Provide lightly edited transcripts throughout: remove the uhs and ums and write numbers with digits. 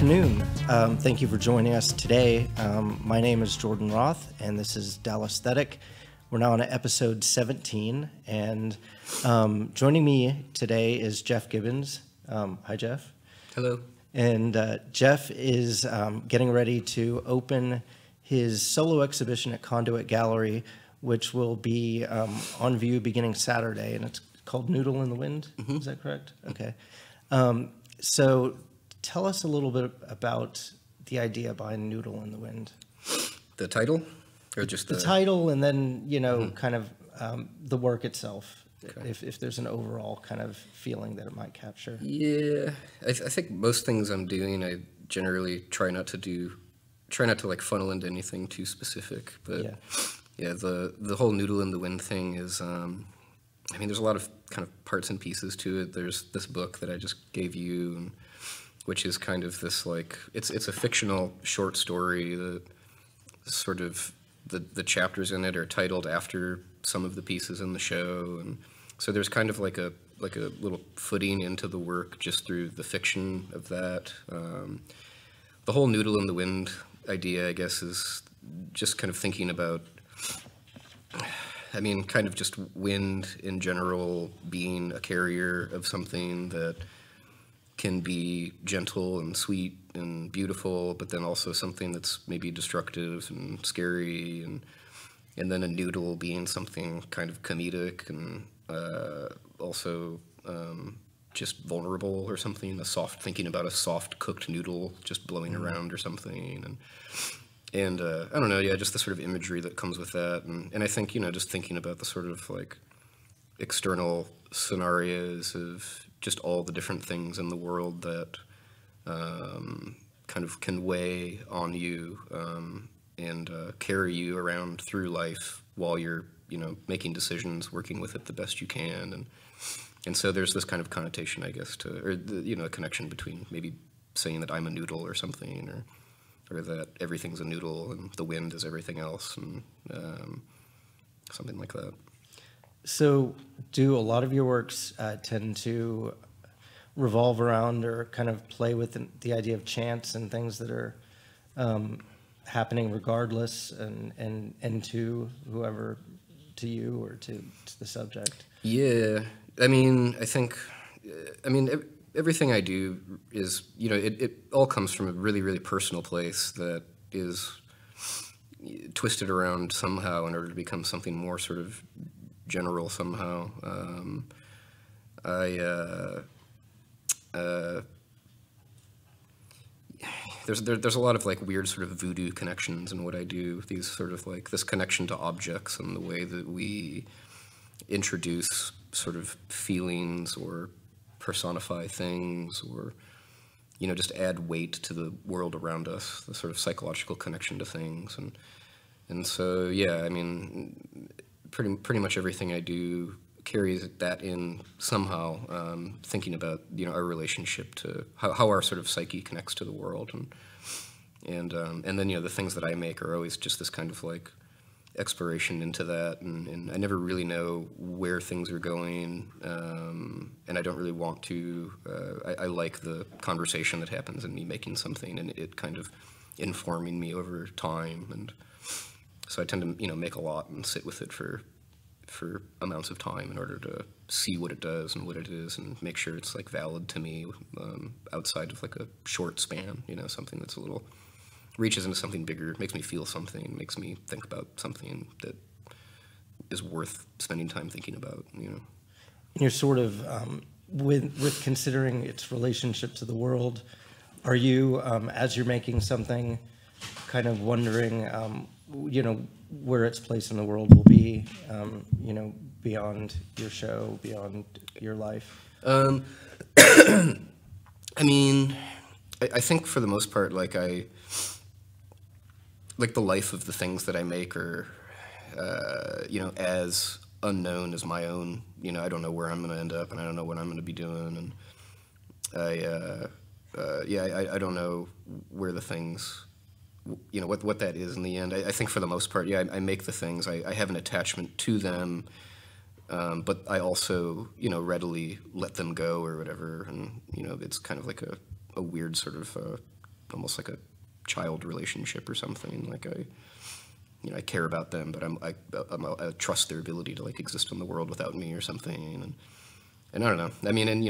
afternoon. Thank you for joining us today. My name is Jordan Roth, and this is DALLÄSTHETIC. We're now on episode 17, and joining me today is Jeff Gibbons. Hi, Jeff. Hello. And Jeff is getting ready to open his solo exhibition at Conduit Gallery, which will be on view beginning Saturday, and it's called Noodle in the Wind. Mm-hmm. Is that correct? Okay. So tell us a little bit about the idea behind Noodle in the Wind. The title? Or just the title, and then, you know, mm-hmm. kind of the work itself, okay. if there's an overall kind of feeling that it might capture. Yeah, I think most things I'm doing, I generally try not to like funnel into anything too specific, but yeah, the whole Noodle in the Wind thing is, I mean, there's a lot of kind of parts and pieces to it. There's this book that I just gave you, and which is kind of this, like, it's a fictional short story that sort of, the chapters in it are titled after some of the pieces in the show, and so there's kind of like a little footing into the work just through the fiction of that. The whole Noodle in the Wind idea, I guess, is just kind of thinking about, I mean, kind of just wind in general being a carrier of something that can be gentle and sweet and beautiful, but then also something that's maybe destructive and scary, and then a noodle being something kind of comedic and also just vulnerable or something, thinking about a soft cooked noodle just blowing around or something, and I don't know, yeah, just the sort of imagery that comes with that, and I think, you know, just thinking about the sort of like external scenarios of just all the different things in the world that kind of can weigh on you and carry you around through life while you're, you know, making decisions, working with it the best you can, and so there's this kind of connotation, I guess, or you know, a connection between maybe saying that I'm a noodle or something, or that everything's a noodle and the wind is everything else, and something like that. So do a lot of your works tend to revolve around or kind of play with the idea of chance and things that are happening regardless, and to whoever, to you or to the subject? Yeah, I mean, I think, everything I do is, you know, it all comes from a really, really personal place that is twisted around somehow in order to become something more sort of general somehow. There's a lot of like weird sort of voodoo connections in what I do. These sort of like this connection to objects and the way that we introduce sort of feelings or personify things, or, you know, just add weight to the world around us. The sort of psychological connection to things, and so yeah, I mean, pretty much everything I do carries that in somehow, thinking about, you know, our relationship to how our sort of psyche connects to the world, and then, you know, the things that I make are always just this kind of like exploration into that, and I never really know where things are going, and I don't really want to. I like the conversation that happens in me making something, and it kind of informing me over time, and so I tend to, you know, make a lot and sit with it for amounts of time in order to see what it does and what it is, and make sure it's like valid to me, outside of like a short span, you know, something that's a little reaches into something bigger, makes me feel something, makes me think about something that is worth spending time thinking about, you know. And you're sort of, with considering its relationship to the world, are you, as you're making something, kind of wondering, you know, where its place in the world will be, you know, beyond your show, beyond your life? I mean, I think for the most part, like the life of the things that I make are, you know, as unknown as my own. You know, I don't know where I'm going to end up, and I don't know what I'm going to be doing, and I don't know where the things, you know, what that is in the end. I think for the most part, yeah, I make the things. I have an attachment to them, but I also, you know, readily let them go or whatever, and, you know, it's kind of like a weird sort of almost like a child relationship or something. Like I care about them, but I trust their ability to like exist in the world without me or something. And I don't know. I mean, and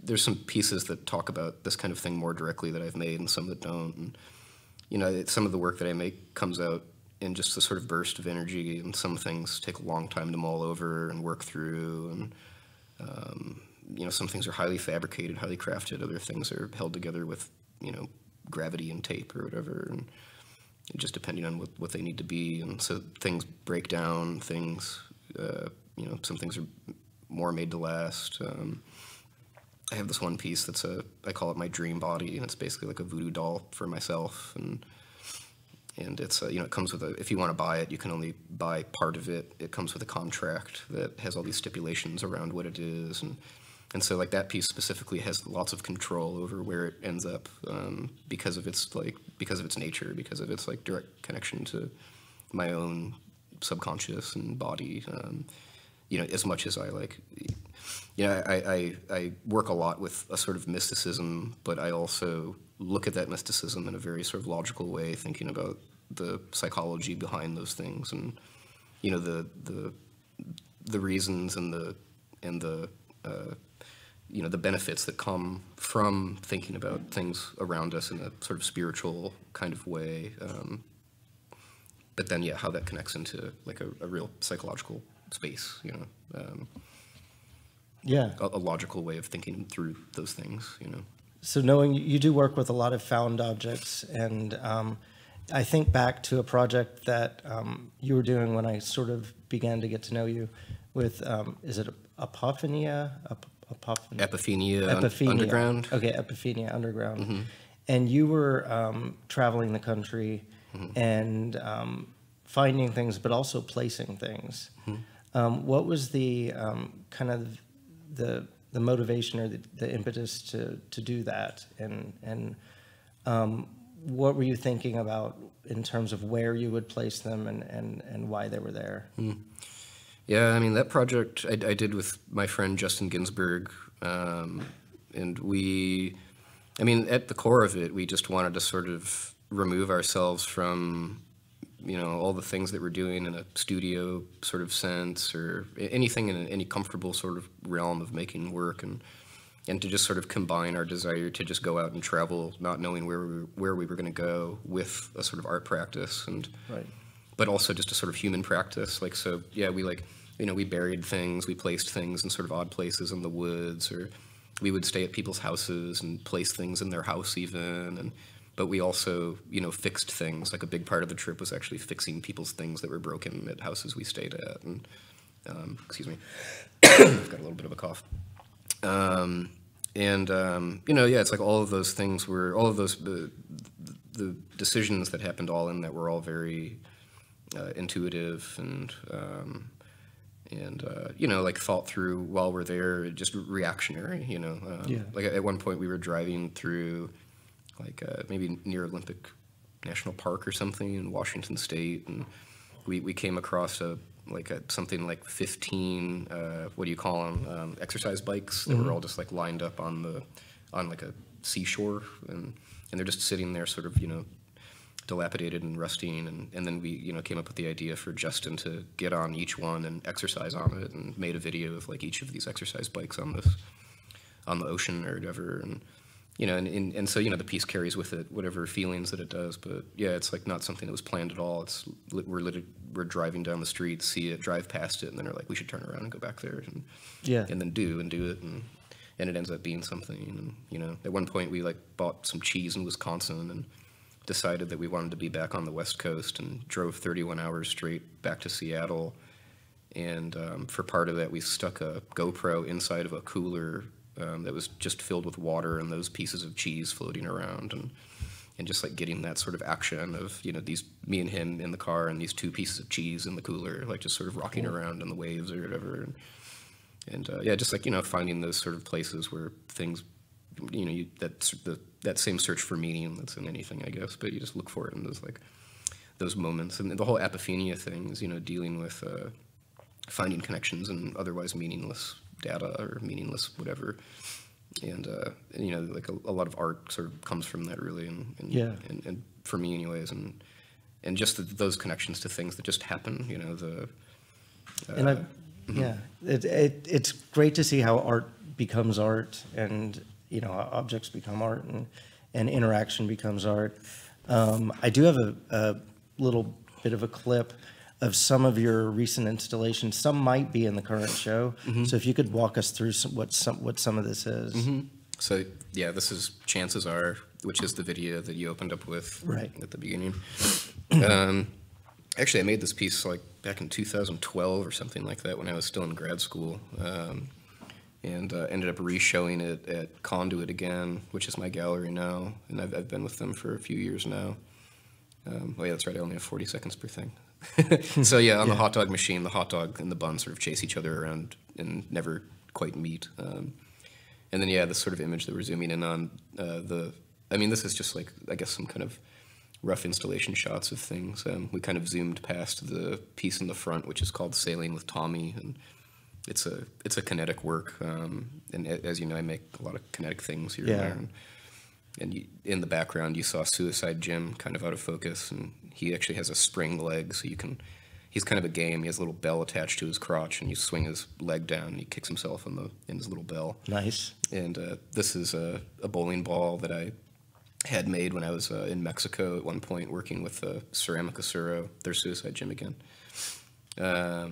there's some pieces that talk about this kind of thing more directly that I've made, and some that don't. And some of the work that I make comes out in just a sort of burst of energy, and some things take a long time to mull over and work through. And some things are highly fabricated, highly crafted. Other things are held together with gravity and tape or whatever, and just depending on what they need to be. And so things break down. Things, some things are more made to last. I have this one piece I call it my dream body, and it's basically like a voodoo doll for myself. And it's it comes with if you want to buy it, you can only buy part of it. It comes with a contract that has all these stipulations around what it is, and so like that piece specifically has lots of control over where it ends up, because of its nature, because of its like direct connection to my own subconscious and body. As much as I like, I work a lot with a sort of mysticism, but I also look at that mysticism in a very sort of logical way, thinking about the psychology behind those things, and the reasons and the benefits that come from thinking about things around us in a sort of spiritual kind of way. But then, how that connects into like a real psychological space, a logical way of thinking through those things, So knowing you do work with a lot of found objects, and I think back to a project that you were doing when I sort of began to get to know you with, is it Epiphania? Epiphania Underground. Okay, Epiphania Underground. Mm-hmm. And you were traveling the country mm-hmm. and finding things, but also placing things. Mm-hmm. What was the kind of the motivation or the impetus to do that? And what were you thinking about in terms of where you would place them and why they were there? Mm. Yeah, I mean, that project I did with my friend Justin Ginsberg, and at the core of it, we just wanted to sort of remove ourselves from all the things that we're doing in a studio sort of sense, or anything in any comfortable sort of realm of making work, and to just sort of combine our desire to just go out and travel, not knowing where we were going to go, with a sort of art practice, and right. But also just a sort of human practice. Like, so yeah, we buried things, we placed things in sort of odd places in the woods, or we would stay at people's houses and place things in their house even, but we also, fixed things. Like a big part of the trip was actually fixing people's things that were broken at houses we stayed at. And excuse me, I've got a little bit of a cough. It's like all of those things were, all of those, the decisions that happened all in that were all very intuitive and like thought through while we're there, just reactionary, Like at one point we were driving through like maybe near Olympic National Park or something in Washington State, and we came across something like 15 what do you call them, exercise bikes that mm-hmm. were all just like lined up on like a seashore, and they're just sitting there sort of dilapidated and rusting, and then we came up with the idea for Justin to get on each one and exercise on it, and made a video of like each of these exercise bikes on the ocean or whatever, and so the piece carries with it whatever feelings that it does. But yeah, it's like not something that was planned at all. It's we're driving down the street, see it, drive past it, and then we're like, we should turn around and go back there, and then do it, and it ends up being something. And at one point we like bought some cheese in Wisconsin and decided that we wanted to be back on the West Coast, and drove 31 hours straight back to Seattle. And for part of that, we stuck a GoPro inside of a cooler that was just filled with water and those pieces of cheese floating around, and just like getting that sort of action of me and him in the car and these two pieces of cheese in the cooler, like just sort of rocking around in the waves or whatever. And just like finding those sort of places where things, that same search for meaning that's in anything, I guess, but you just look for it in those moments. And the whole Epiphania thing is dealing with finding connections and otherwise meaningless data or meaningless whatever, and you know, like a lot of art sort of comes from that, really, and for me, anyways, and just those connections to things that just happen, you know, it's great to see how art becomes art, and you know, objects become art, and interaction becomes art. I do have a little bit of a clip of some of your recent installations. Some might be in the current show. So if you could walk us through what some of this is. So yeah, this is Chances Are, which is the video that you opened up with at the beginning. Actually, I made this piece like back in 2012 or something like that when I was still in grad school, and ended up re-showing it at Conduit again, which is my gallery now, and I've been with them for a few years now. Oh yeah, that's right, I only have 40 seconds per thing. So yeah, on the hot dog machine, the hot dog and the bun sort of chase each other around and never quite meet. And then yeah, this sort of image that we're zooming in on, I mean, this is just like, I guess, some kind of rough installation shots of things. We kind of zoomed past the piece in the front, which is called Sailing with Tommy, and it's a kinetic work. And as you know, I make a lot of kinetic things here and there. And in the background, you saw Suicide Jim kind of out of focus, and he actually has a spring leg, so he's kind of a game. He has a little bell attached to his crotch, and you swing his leg down, and he kicks himself in his little bell. Nice. And this is a bowling ball that I had made when I was in Mexico at one point, working with Ceramic Acero. There's Suicide Jim again. So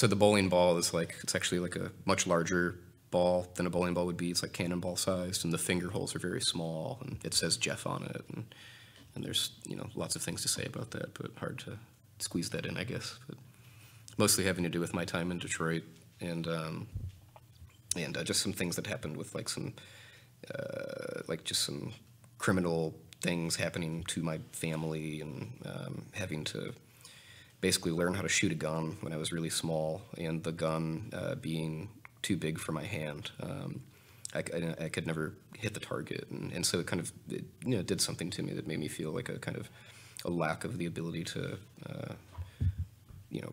the bowling ball is it's actually like a much larger ball than a bowling ball would be. It's like cannonball sized, and the finger holes are very small, and it says Jeff on it, and there's, you know, lots of things to say about that, but hard to squeeze that in, I guess. But mostly having to do with my time in Detroit, and just some things that happened with some just some criminal things happening to my family, and having to basically learn how to shoot a gun when I was really small, and the gun being too big for my hand. I could never hit the target, and so it kind of did something to me that made me feel like a kind of a lack of the ability to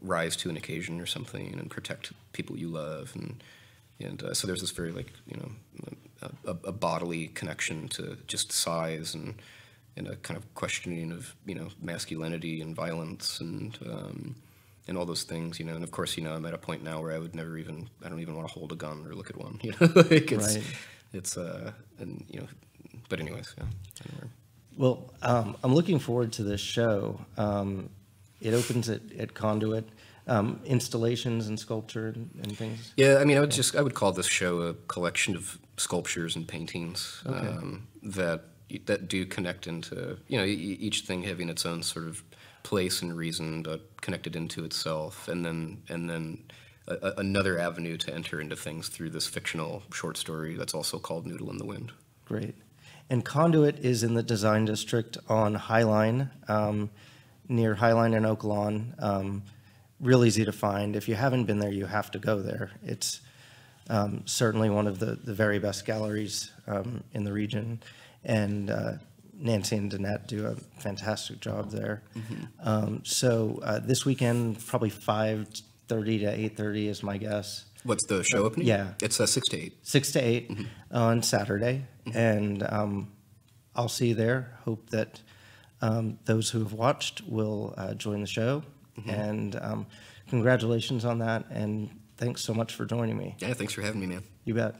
rise to an occasion or something and protect people you love, and so there's this very a bodily connection to just size, and a kind of questioning of masculinity and violence, and all those things, and of course, I'm at a point now where I don't even want to hold a gun or look at one, but anyways, yeah. Anyway. Well, I'm looking forward to this show. It opens at Conduit, installations and sculpture and things. Yeah, I mean, I would call this show a collection of sculptures and paintings that do connect into, each thing having its own sort of place and reason, but connected into itself, and then another avenue to enter into things through this fictional short story that's also called Noodle in the Wind. Great. And Conduit is in the design district on Highline, near Highline and Oak Lawn. Real easy to find. If you haven't been there, you have to go there. It's certainly one of the very best galleries in the region, and Nancy and Danette do a fantastic job there. So this weekend, probably 5:30 to 8:30 is my guess. What's the show opening? Yeah. It's 6 to 8. 6 to 8 on Saturday, and I'll see you there. Hope that those who have watched will join the show, and congratulations on that, and thanks so much for joining me. Yeah, thanks for having me, man. You bet.